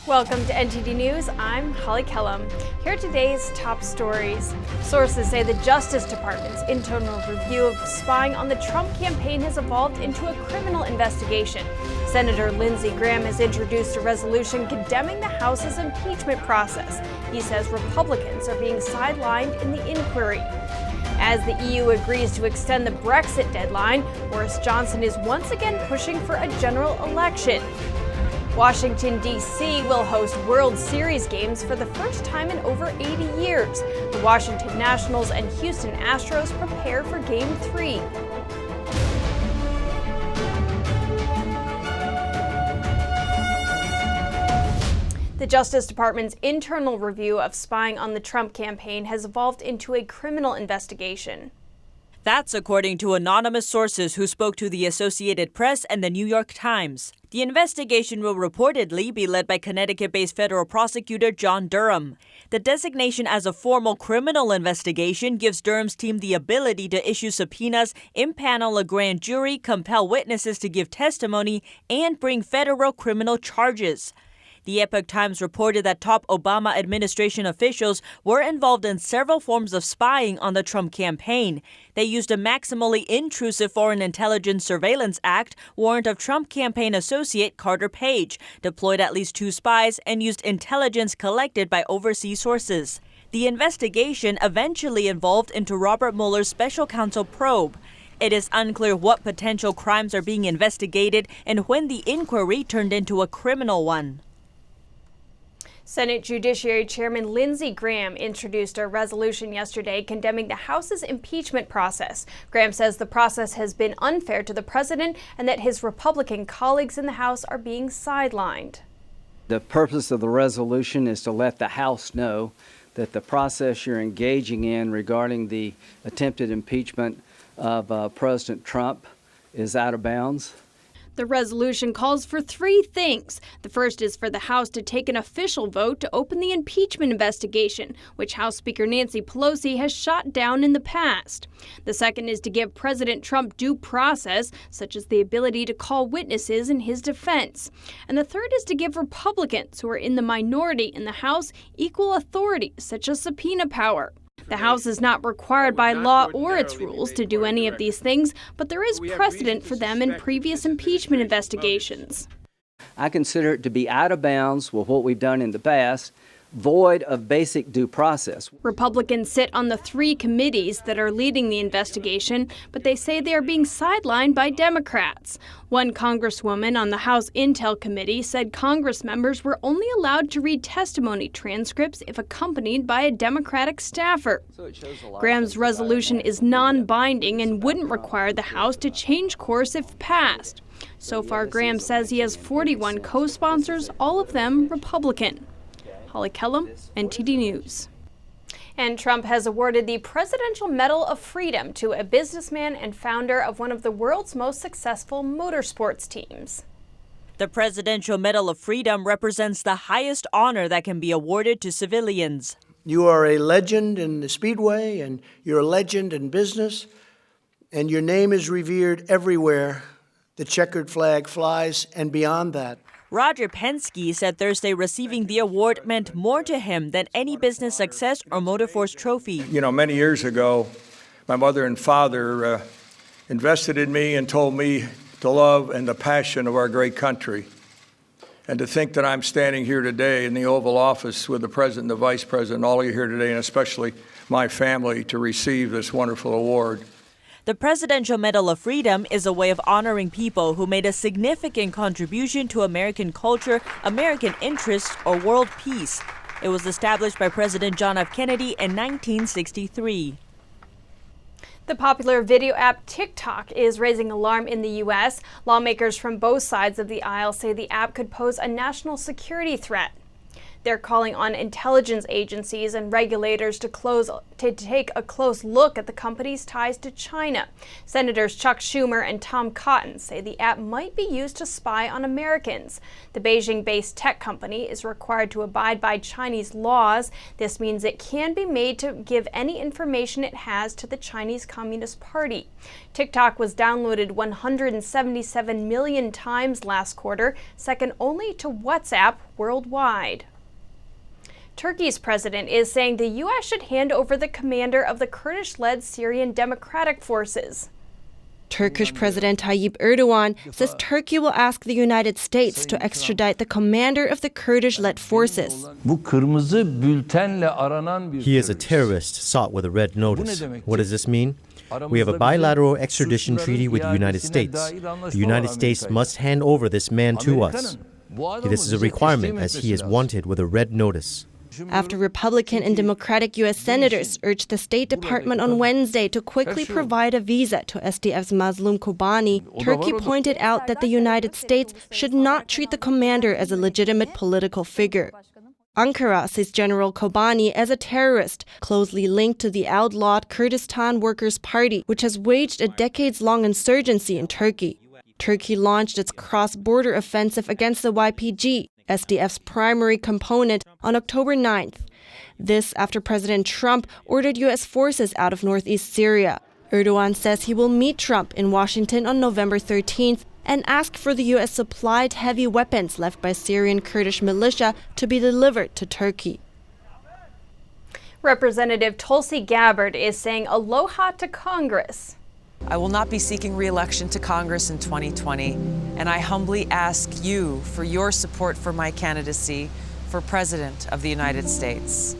Welcome to NTD News. I'm Holly Kellum. Here are today's top stories. Sources say the Justice Department's internal review of spying on the Trump campaign has evolved into a criminal investigation. Senator Lindsey Graham has introduced a resolution condemning the House's impeachment process. He says Republicans are being sidelined in the inquiry. As the EU agrees to extend the Brexit deadline, Boris Johnson is once again pushing for a general election. Washington, D.C. will host World Series games for the first time in over 80 years. The Washington Nationals and Houston Astros prepare for Game 3. The Justice Department's internal review of spying on the Trump campaign has evolved into a criminal investigation. That's according to anonymous sources who spoke to the Associated Press and the New York Times. The investigation will reportedly be led by Connecticut-based federal prosecutor John Durham. The designation as a formal criminal investigation gives Durham's team the ability to issue subpoenas, impanel a grand jury, compel witnesses to give testimony, and bring federal criminal charges. The Epoch Times reported that top Obama administration officials were involved in several forms of spying on the Trump campaign. They used a maximally intrusive Foreign Intelligence Surveillance Act warrant of Trump campaign associate Carter Page, deployed at least 2 spies, and used intelligence collected by overseas sources. The investigation eventually evolved into Robert Mueller's special counsel probe. It is unclear what potential crimes are being investigated and when the inquiry turned into a criminal one. Senate Judiciary Chairman Lindsey Graham introduced a resolution yesterday condemning the House's impeachment process. Graham says the process has been unfair to the president and that his Republican colleagues in the House are being sidelined. The purpose of the resolution is to let the House know that the process you're engaging in regarding the attempted impeachment of President Trump is out of bounds. The resolution calls for 3 things. The first is for the House to take an official vote to open the impeachment investigation, which House Speaker Nancy Pelosi has shot down in the past. The second is to give President Trump due process, such as the ability to call witnesses in his defense. And the third is to give Republicans, who are in the minority in the House, equal authority, such as subpoena power. The House is not required by law or its rules to do any of these things, but there is precedent for them in previous impeachment investigations. I consider it to be out of bounds with what we've done in the past, void of basic due process. Republicans sit on the 3 committees that are leading the investigation, but they say they are being sidelined by Democrats. One congresswoman on the House Intel Committee said Congress members were only allowed to read testimony transcripts if accompanied by a Democratic staffer. Graham's resolution is non-binding and wouldn't require the House to change course if passed. So far, Graham says he has 41 co-sponsors, all of them Republican. Holly Kellum, NTD News. And Trump has awarded the Presidential Medal of Freedom to a businessman and founder of one of the world's most successful motorsports teams. The Presidential Medal of Freedom represents the highest honor that can be awarded to civilians. You are a legend in the Speedway, and you're a legend in business, and your name is revered everywhere the checkered flag flies and beyond that. Roger Penske said Thursday receiving the award meant more to him than any business success or motorsports trophy. You know, many years ago, my mother and father invested in me and told me the love and the passion of our great country. And to think that I'm standing here today in the Oval Office with the President, the Vice President, all of you here today, and especially my family, to receive this wonderful award. The Presidential Medal of Freedom is a way of honoring people who made a significant contribution to American culture, American interests, or world peace. It was established by President John F. Kennedy in 1963. The popular video app TikTok is raising alarm in the U.S. Lawmakers from both sides of the aisle say the app could pose a national security threat. They're calling on intelligence agencies and regulators to take a close look at the company's ties to China. Senators Chuck Schumer and Tom Cotton say the app might be used to spy on Americans. The Beijing-based tech company is required to abide by Chinese laws. This means it can be made to give any information it has to the Chinese Communist Party. TikTok was downloaded 177 million times last quarter, second only to WhatsApp worldwide. Turkey's president is saying the U.S. should hand over the commander of the Kurdish-led Syrian Democratic Forces. Turkish President Tayyip Erdogan says Turkey will ask the United States to extradite the commander of the Kurdish-led forces. He is a terrorist sought with a red notice. What does this mean? We have a bilateral extradition treaty with the United States. The United States must hand over this man to us. This is a requirement as he is wanted with a red notice. After Republican and Democratic U.S. senators urged the State Department on Wednesday to quickly provide a visa to SDF's Mazlum Kobani, Turkey pointed out that the United States should not treat the commander as a legitimate political figure. Ankara sees General Kobani as a terrorist, closely linked to the outlawed Kurdistan Workers' Party, which has waged a decades-long insurgency in Turkey. Turkey launched its cross-border offensive against the YPG, SDF's primary component, on October 9th. This after President Trump ordered U.S. forces out of northeast Syria. Erdogan says he will meet Trump in Washington on November 13th and ask for the U.S. supplied heavy weapons left by Syrian Kurdish militia to be delivered to Turkey. Representative Tulsi Gabbard is saying aloha to Congress. I will not be seeking re-election to Congress in 2020, and I humbly ask you for your support for my candidacy for President of the United States.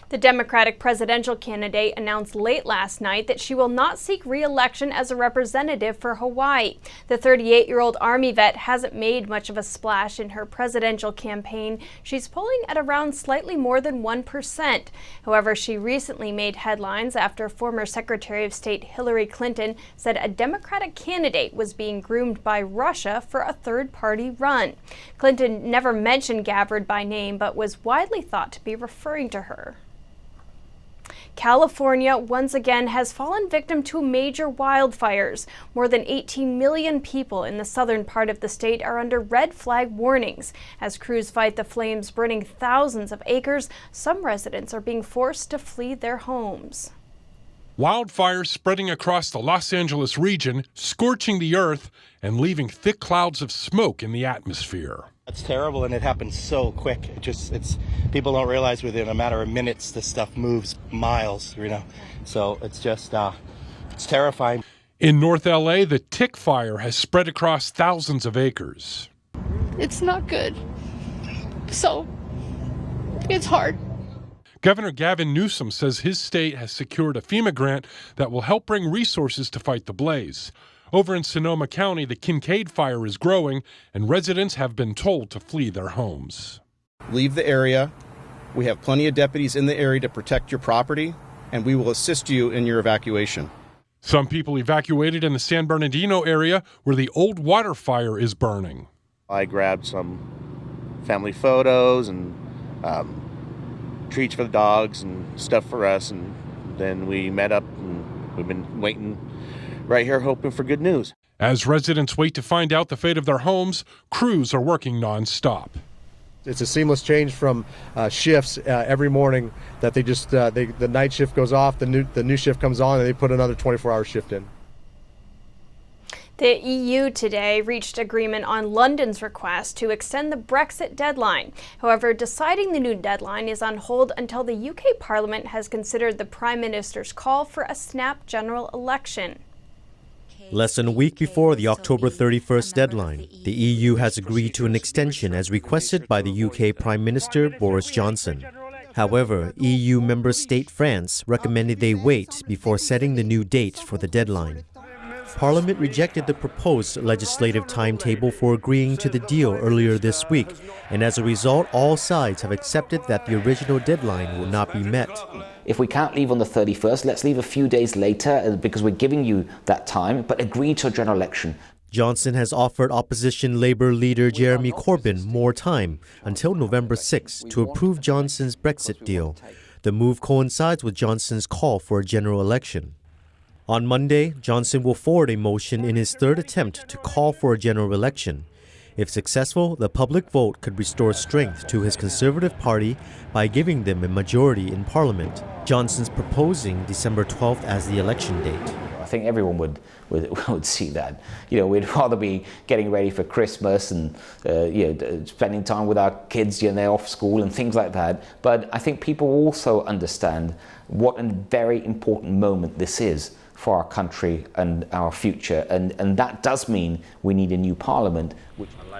The Democratic presidential candidate announced late last night that she will not seek re-election as a representative for Hawaii. The 38-year-old Army vet hasn't made much of a splash in her presidential campaign. She's polling at around slightly more than 1%. However, she recently made headlines after former Secretary of State Hillary Clinton said a Democratic candidate was being groomed by Russia for a third-party run. Clinton never mentioned Gabbard by name, but was widely thought to be referring to her. California once again has fallen victim to major wildfires. More than 18 million people in the southern part of the state are under red flag warnings. As crews fight the flames burning thousands of acres, some residents are being forced to flee their homes. Wildfires spreading across the Los Angeles region, scorching the earth and leaving thick clouds of smoke in the atmosphere. It's terrible, and it happens so quick. It's people don't realize within a matter of minutes this stuff moves miles, So it's just it's terrifying. In North LA, the tick fire has spread across thousands of acres. It's not good. So it's hard. Governor Gavin Newsom says his state has secured a FEMA grant that will help bring resources to fight the blaze. Over in Sonoma County, the Kincaid fire is growing, and residents have been told to flee their homes. Leave the area. We have plenty of deputies in the area to protect your property, and we will assist you in your evacuation. Some people evacuated in the San Bernardino area where the old water fire is burning. I grabbed some family photos and treats for the dogs and stuff for us, and then we met up, and we've been waiting right here hoping for good news. As residents wait to find out the fate of their homes, crews are working nonstop. It's a seamless change from shifts every morning that they just the night shift goes off, the new shift comes on, and they put another 24-hour shift in. The EU today reached agreement on London's request to extend the Brexit deadline. However, deciding the new deadline is on hold until the UK Parliament has considered the Prime Minister's call for a snap general election. Less than a week before the October 31st deadline, the EU has agreed to an extension as requested by the UK Prime Minister Boris Johnson. However, EU member state France recommended they wait before setting the new date for the deadline. Parliament rejected the proposed legislative timetable for agreeing to the deal earlier this week, and as a result, all sides have accepted that the original deadline will not be met. If we can't leave on the 31st, let's leave a few days later because we're giving you that time, but agree to a general election. Johnson has offered opposition Labour leader Jeremy Corbyn more time until November 6 to approve Johnson's Brexit deal. The move coincides with Johnson's call for a general election. On Monday, Johnson will forward a motion in his third attempt to call for a general election. If successful, the public vote could restore strength to his Conservative Party by giving them a majority in Parliament. Johnson's proposing December 12th as the election date. I think everyone would see that. We'd rather be getting ready for Christmas and spending time with our kids, they're off school and things like that. But I think people also understand what a very important moment this is for our country and our future, and that does mean we need a new parliament.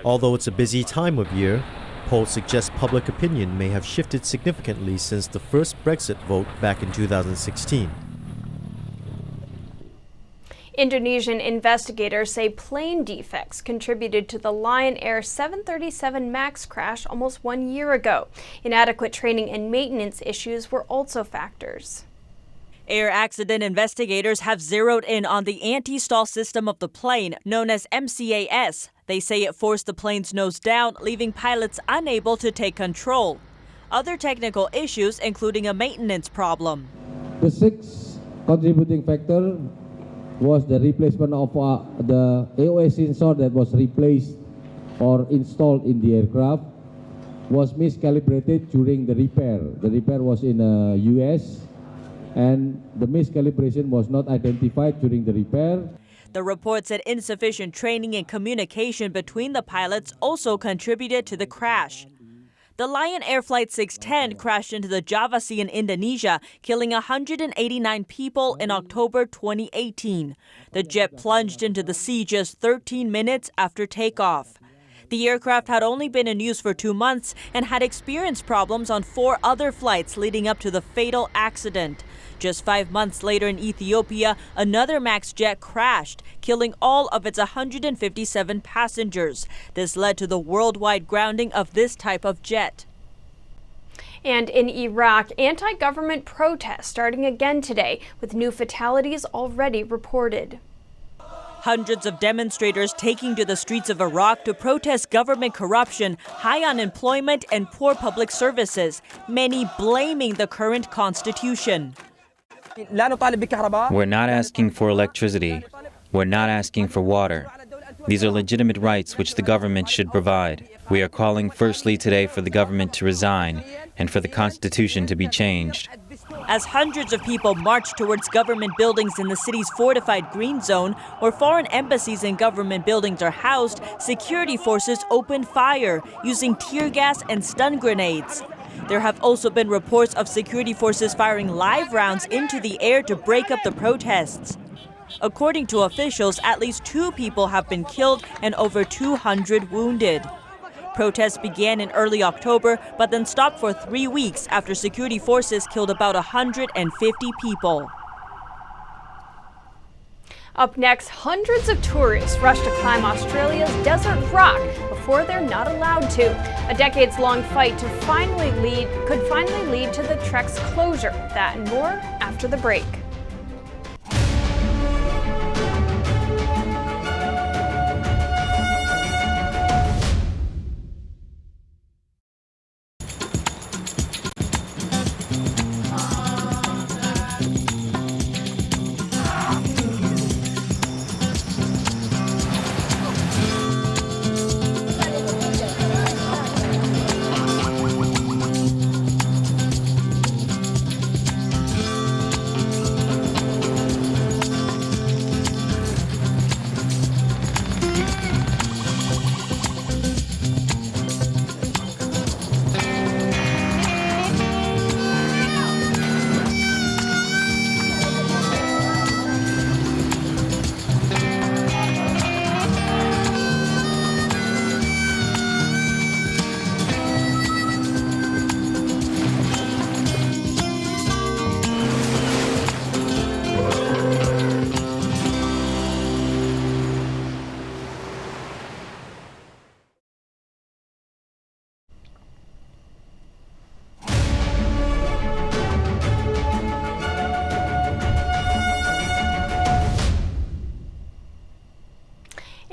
Although it's a busy time of year, polls suggest public opinion may have shifted significantly since the first Brexit vote back in 2016. Indonesian investigators say plane defects contributed to the Lion Air 737 MAX crash almost 1 year ago. Inadequate training and maintenance issues were also factors. Air accident investigators have zeroed in on the anti-stall system of the plane, known as MCAS. They say it forced the plane's nose down, leaving pilots unable to take control. Other technical issues, including a maintenance problem. The sixth contributing factor was the replacement of the AOS sensor that was replaced or installed in the aircraft was miscalibrated during the repair. The repair was in the US, and the miscalibration was not identified during the repair. The report said insufficient training and communication between the pilots also contributed to the crash. The Lion Air Flight 610 crashed into the Java Sea in Indonesia, killing 189 people in October 2018. The jet plunged into the sea just 13 minutes after takeoff. The aircraft had only been in use for 2 months and had experienced problems on 4 other flights leading up to the fatal accident. Just 5 months later in Ethiopia, another MAX jet crashed, killing all of its 157 passengers. This led to the worldwide grounding of this type of jet. And in Iraq, anti-government protests starting again today, with new fatalities already reported. Hundreds of demonstrators taking to the streets of Iraq to protest government corruption, high unemployment, and poor public services, many blaming the current constitution. We're not asking for electricity. We're not asking for water. These are legitimate rights which the government should provide. We are calling firstly today for the government to resign and for the constitution to be changed. As hundreds of people marched towards government buildings in the city's fortified green zone, where foreign embassies and government buildings are housed, security forces opened fire using tear gas and stun grenades. There have also been reports of security forces firing live rounds into the air to break up the protests. According to officials, at least 2 people have been killed and over 200 wounded. Protests began in early October, but then stopped for 3 weeks after security forces killed about 150 people. Up next, hundreds of tourists rush to climb Australia's desert rock before they're not allowed to. A decades-long fight could finally lead to the trek's closure. That and more after the break.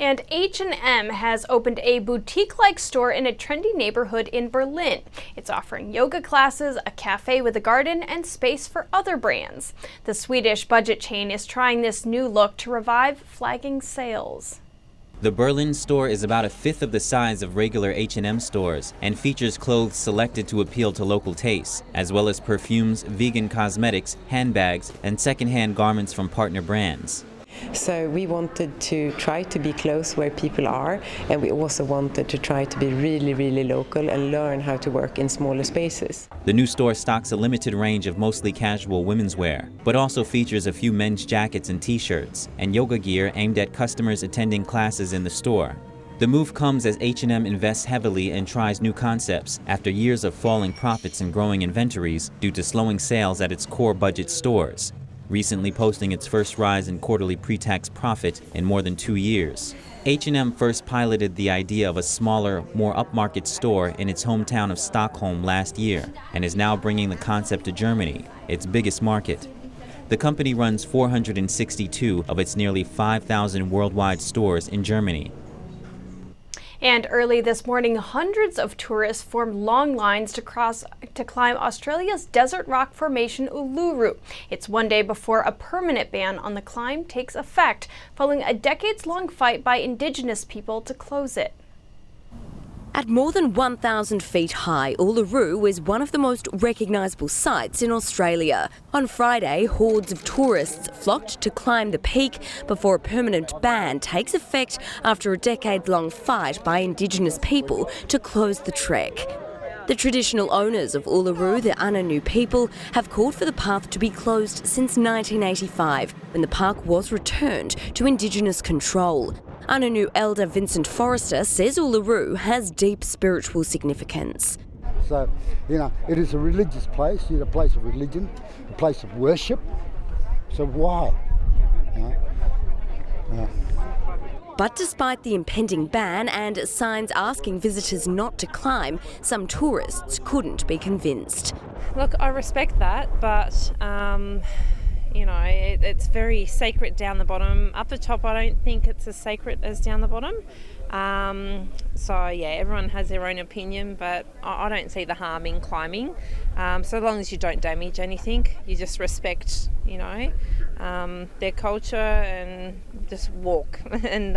And H&M has opened a boutique-like store in a trendy neighborhood in Berlin. It's offering yoga classes, a cafe with a garden, and space for other brands. The Swedish budget chain is trying this new look to revive flagging sales. The Berlin store is about a fifth of the size of regular H&M stores and features clothes selected to appeal to local tastes, as well as perfumes, vegan cosmetics, handbags, and secondhand garments from partner brands. So we wanted to try to be close where people are, and we also wanted to try to be really local and learn how to work in smaller spaces. The new store stocks a limited range of mostly casual women's wear, but also features a few men's jackets and t-shirts, and yoga gear aimed at customers attending classes in the store. The move comes as H&M invests heavily and tries new concepts after years of falling profits and growing inventories due to slowing sales at its core budget stores, recently posting its first rise in quarterly pre-tax profit in more than 2 years. H&M first piloted the idea of a smaller, more upmarket store in its hometown of Stockholm last year and is now bringing the concept to Germany, its biggest market. The company runs 462 of its nearly 5,000 worldwide stores in Germany. And early this morning, hundreds of tourists formed long lines to climb Australia's desert rock formation Uluru. It's one day before a permanent ban on the climb takes effect, following a decades-long fight by Indigenous people to close it. At more than 1,000 feet high, Uluru is one of the most recognisable sites in Australia. On Friday, hordes of tourists flocked to climb the peak before a permanent ban takes effect after a decade-long fight by Indigenous people to close the trek. The traditional owners of Uluru, the Ananu people, have called for the path to be closed since 1985, when the park was returned to Indigenous control. Ananu elder Vincent Forrester says Uluru has deep spiritual significance. So, it is a religious place, it's a place of religion, a place of worship. So why? But despite the impending ban and signs asking visitors not to climb, some tourists couldn't be convinced. Look, I respect that, but it's very sacred down the bottom. Up the top, I don't think it's as sacred as down the bottom. Everyone has their own opinion, but I don't see the harm in climbing. So long as you don't damage anything, you just respect, their culture and just walk. And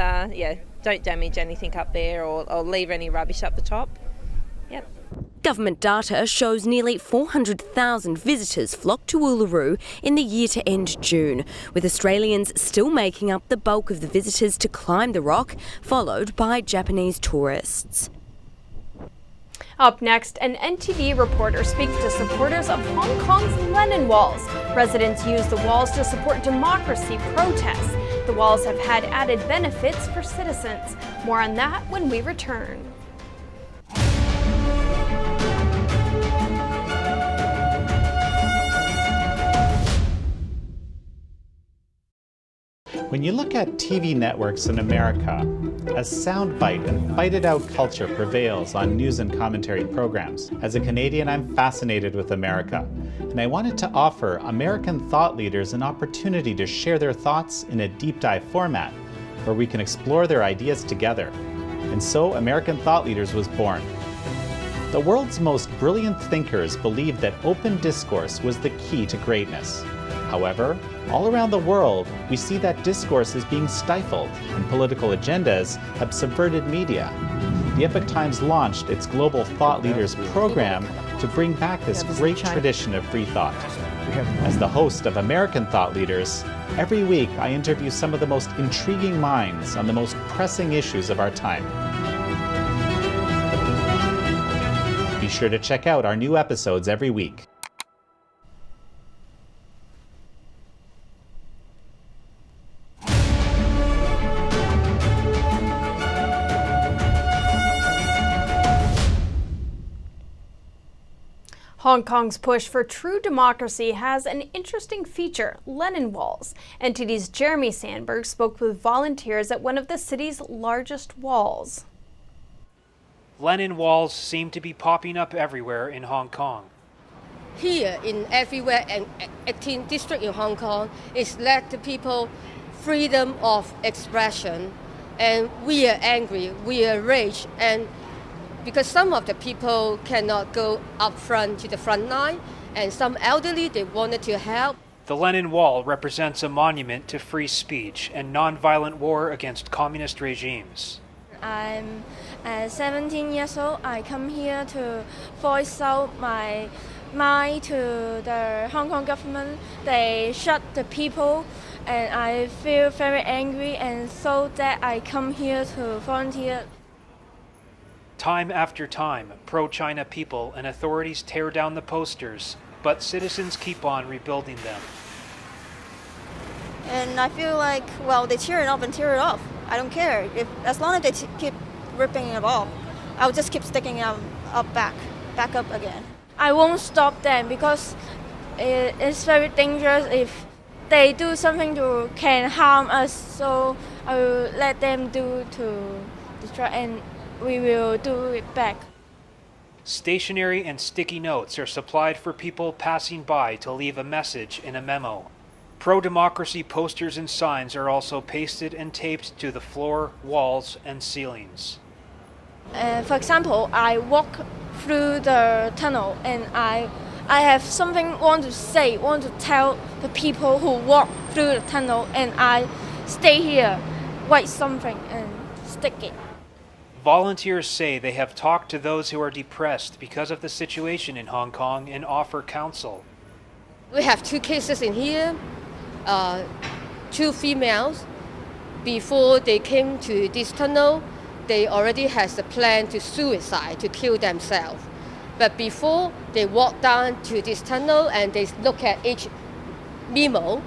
don't damage anything up there or leave any rubbish up the top. Yep. Government data shows nearly 400,000 visitors flocked to Uluru in the year to end June, with Australians still making up the bulk of the visitors to climb the rock, followed by Japanese tourists. Up next, an NTD reporter speaks to supporters of Hong Kong's Lenin walls. Residents use the walls to support democracy protests. The walls have had added benefits for citizens. More on that when we return. When you look at TV networks in America, a soundbite and fight-it-out culture prevails on news and commentary programs. As a Canadian, I'm fascinated with America, and I wanted to offer American thought leaders an opportunity to share their thoughts in a deep dive format, where we can explore their ideas together. And so American Thought Leaders was born. The world's most brilliant thinkers believed that open discourse was the key to greatness. However, all around the world, we see that discourse is being stifled and political agendas have subverted media. The Epoch Times launched its Global Thought Leaders program to bring back this great tradition of free thought. As the host of American Thought Leaders, every week I interview some of the most intriguing minds on the most pressing issues of our time. Be sure to check out our new episodes every week. Hong Kong's push for true democracy has an interesting feature, Lenin walls. NTD's Jeremy Sandberg spoke with volunteers at one of the city's largest walls. Lenin walls seem to be popping up everywhere in Hong Kong. Here, in everywhere, and 18th district in Hong Kong, is let the people freedom of expression And we are angry, we are raged, and because some of the people cannot go up front to the front line, and some elderly, they wanted to help. The Lenin Wall represents a monument to free speech and nonviolent war against communist regimes. I'm 17 years old. I come here to voice out my mind to the Hong Kong government. They shut the people, and I feel very angry, and so that I come here to volunteer. Time after time, pro-China people and authorities tear down the posters, but citizens keep on rebuilding them. And I feel like, well, they tear it up and tear it off. I don't care. As long as they keep ripping it off, I'll just keep sticking them back up again. I won't stop them because it's very dangerous if they do something to can harm us. So I will let them do to destroy, and we will do it back. Stationery and sticky notes are supplied for people passing by to leave a message in a memo. Pro-democracy posters and signs are also pasted and taped to the floor, walls, and ceilings. For example, I walk through the tunnel and I have something want to tell the people who walk through the tunnel, and I stay here, write something and stick it. Volunteers say they have talked to those who are depressed because of the situation in Hong Kong and offer counsel. We have 2 cases in here, 2 females. Before they came to this tunnel, they already has a plan to suicide, to kill themselves. But before they walk down to this tunnel and they look at each memo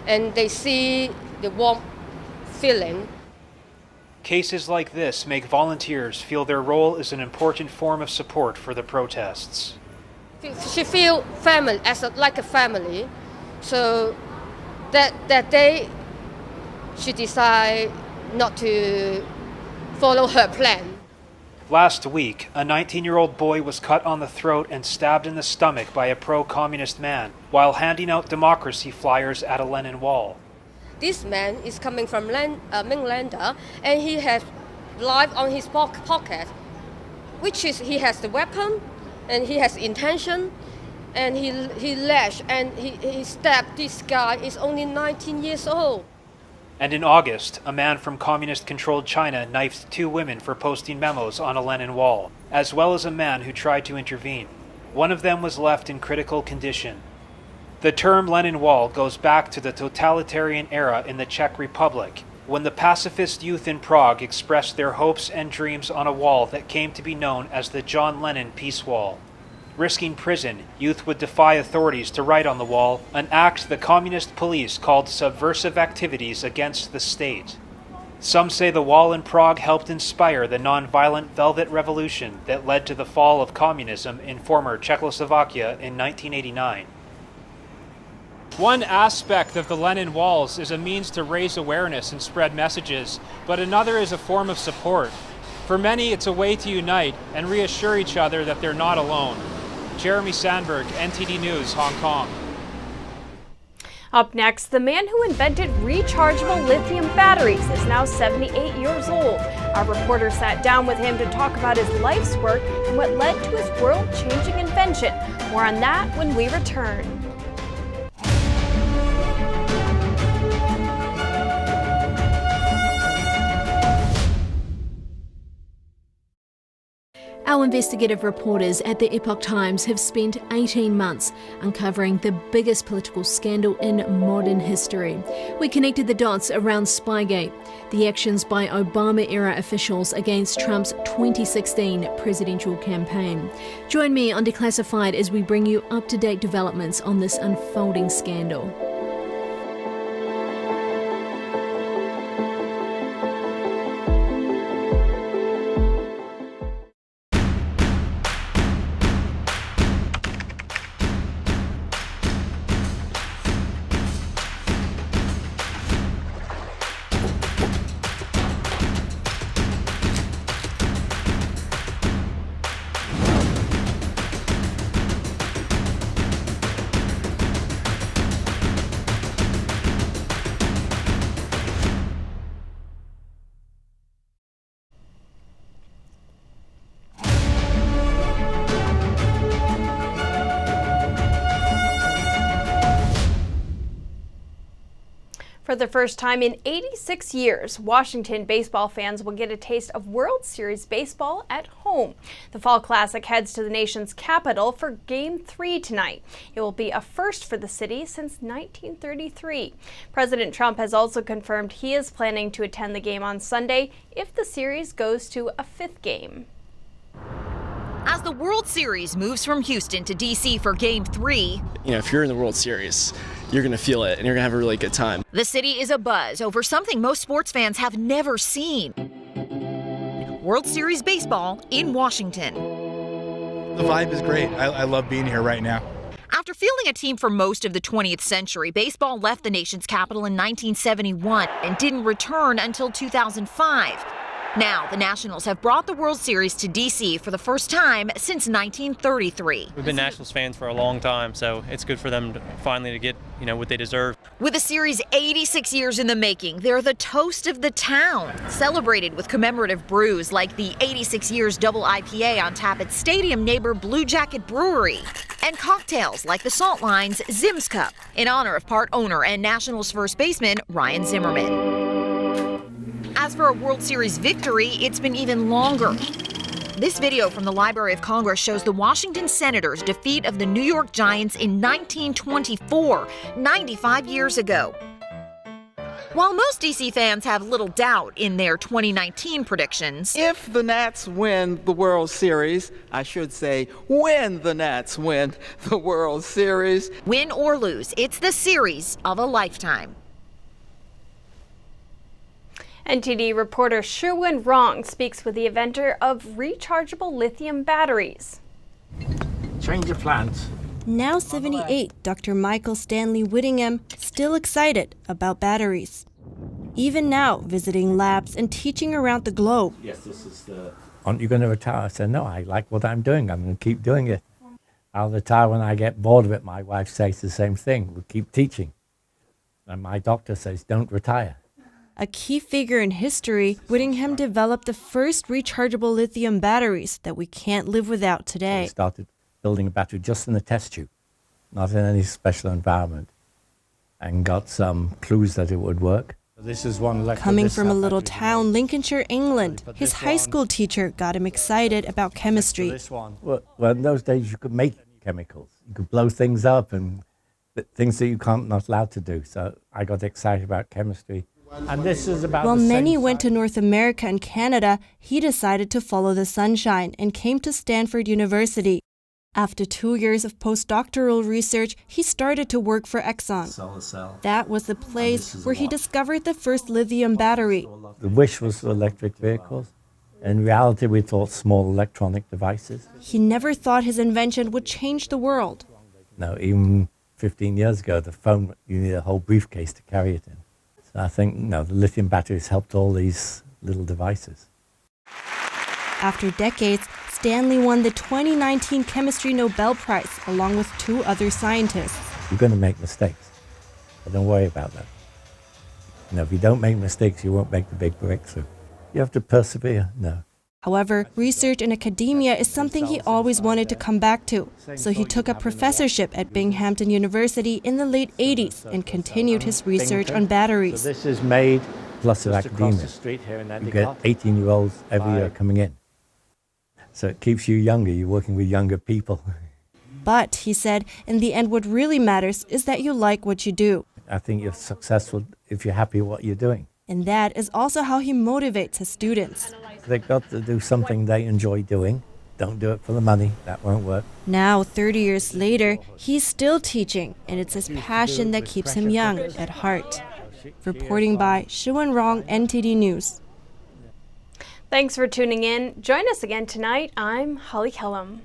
and they see the warm feeling. Cases like this make volunteers feel their role is an important form of support for the protests. She feels family like a family, so that day she decided not to follow her plan. Last week, a 19-year-old boy was cut on the throat and stabbed in the stomach by a pro-communist man while handing out democracy flyers at a Lenin Wall. This man is coming from Mainlander, and he has knife on his pocket, which is he has the weapon, and he has intention, and he lashed and he stabbed this guy. Is only 19 years old. And in August, a man from communist-controlled China knifed 2 women for posting memos on a Lenin Wall, as well as a man who tried to intervene. One of them was left in critical condition. The term Lenin Wall goes back to the totalitarian era in the Czech Republic, when the pacifist youth in Prague expressed their hopes and dreams on a wall that came to be known as the John Lennon Peace Wall. Risking prison, youth would defy authorities to write on the wall, an act the communist police called subversive activities against the state. Some say the wall in Prague helped inspire the nonviolent Velvet Revolution that led to the fall of communism in former Czechoslovakia in 1989. One aspect of the Lenin Walls is a means to raise awareness and spread messages, but another is a form of support. For many, it's a way to unite and reassure each other that they're not alone. Jeremy Sandberg, NTD News, Hong Kong. Up next, the man who invented rechargeable lithium batteries is now 78 years old. Our reporter sat down with him to talk about his life's work and what led to his world-changing invention. More on that when we return. Our investigative reporters at the Epoch Times have spent 18 months uncovering the biggest political scandal in modern history. We connected the dots around Spygate, the actions by Obama-era officials against Trump's 2016 presidential campaign. Join me on Declassified as we bring you up-to-date developments on this unfolding scandal. For the first time in 86 years, Washington baseball fans will get a taste of World Series baseball at home. The Fall Classic heads to the nation's capital for Game 3 tonight. It will be a first for the city since 1933. President Trump has also confirmed he is planning to attend the game on Sunday if the series goes to a fifth game. As the World Series moves from Houston to D.C. for Game 3, if you're in the World Series, you're going to feel it and you're going to have a really good time. The city is abuzz over something most sports fans have never seen. World Series baseball in Washington. The vibe is great. I love being here right now. After fielding a team for most of the 20th century, baseball left the nation's capital in 1971 and didn't return until 2005. Now, the Nationals have brought the World Series to D.C. for the first time since 1933. We've been Nationals fans for a long time, so it's good for them to finally get, what they deserve. With the series 86 years in the making, they're the toast of the town, celebrated with commemorative brews like the 86 years double IPA on tap at stadium neighbor Blue Jacket Brewery, and cocktails like the Salt Line's Zim's Cup, in honor of part owner and Nationals first baseman Ryan Zimmerman. As for a World Series victory, it's been even longer. This video from the Library of Congress shows the Washington Senators' defeat of the New York Giants in 1924, 95 years ago. While most D.C. fans have little doubt in their 2019 predictions, if the Nats win the World Series, I should say when the Nats win the World Series. Win or lose, it's the series of a lifetime. NTD reporter Shuwen Rong speaks with the inventor of rechargeable lithium batteries. Change of plans. Now 78, Dr. Michael Stanley Whittingham still excited about batteries. Even now, visiting labs and teaching around the globe. Yes, this is the... Aren't you going to retire? I said, no, I like what I'm doing. I'm going to keep doing it. I'll retire when I get bored of it. My wife says the same thing. We'll keep teaching. And my doctor says, don't retire. A key figure in history, Whittingham developed the first rechargeable lithium batteries that we can't live without today. So we started building a battery just in a test tube, not in any special environment, and got some clues that it would work. This is one Coming from a little town, Lincolnshire, England, his high school teacher got him excited about chemistry. Well, in those days you could make chemicals. You could blow things up and things that you not allowed to do. So I got excited about chemistry. And this is about While many went to North America and Canada, he decided to follow the sunshine and came to Stanford University. After 2 years of postdoctoral research, he started to work for Exxon. That was the place where he discovered the first lithium battery. The wish was for electric vehicles. In reality, we thought small electronic devices. He never thought his invention would change the world. No, even 15 years ago, the phone, you need a whole briefcase to carry it in. I think the lithium batteries helped all these little devices. After decades, Stanley won the 2019 Chemistry Nobel Prize along with 2 other scientists. You're going to make mistakes, but don't worry about that. If you don't make mistakes, you won't make the big breakthrough. You have to persevere. No. However, research in academia is something he always wanted to come back to, so he took a professorship at Binghamton University in the late 80s and continued his research on batteries. So this is made plus of academia. You get 18-year-olds every year coming in. So it keeps you younger. You're working with younger people. But, he said, in the end what really matters is that you like what you do. I think you're successful if you're happy with what you're doing. And that is also how he motivates his students. They've got to do something they enjoy doing. Don't do it for the money. That won't work. Now, 30 years later, he's still teaching, and it's his passion that keeps him young at heart. Reporting by Shuwen Rong, NTD News. Thanks for tuning in. Join us again tonight. I'm Holly Kellum.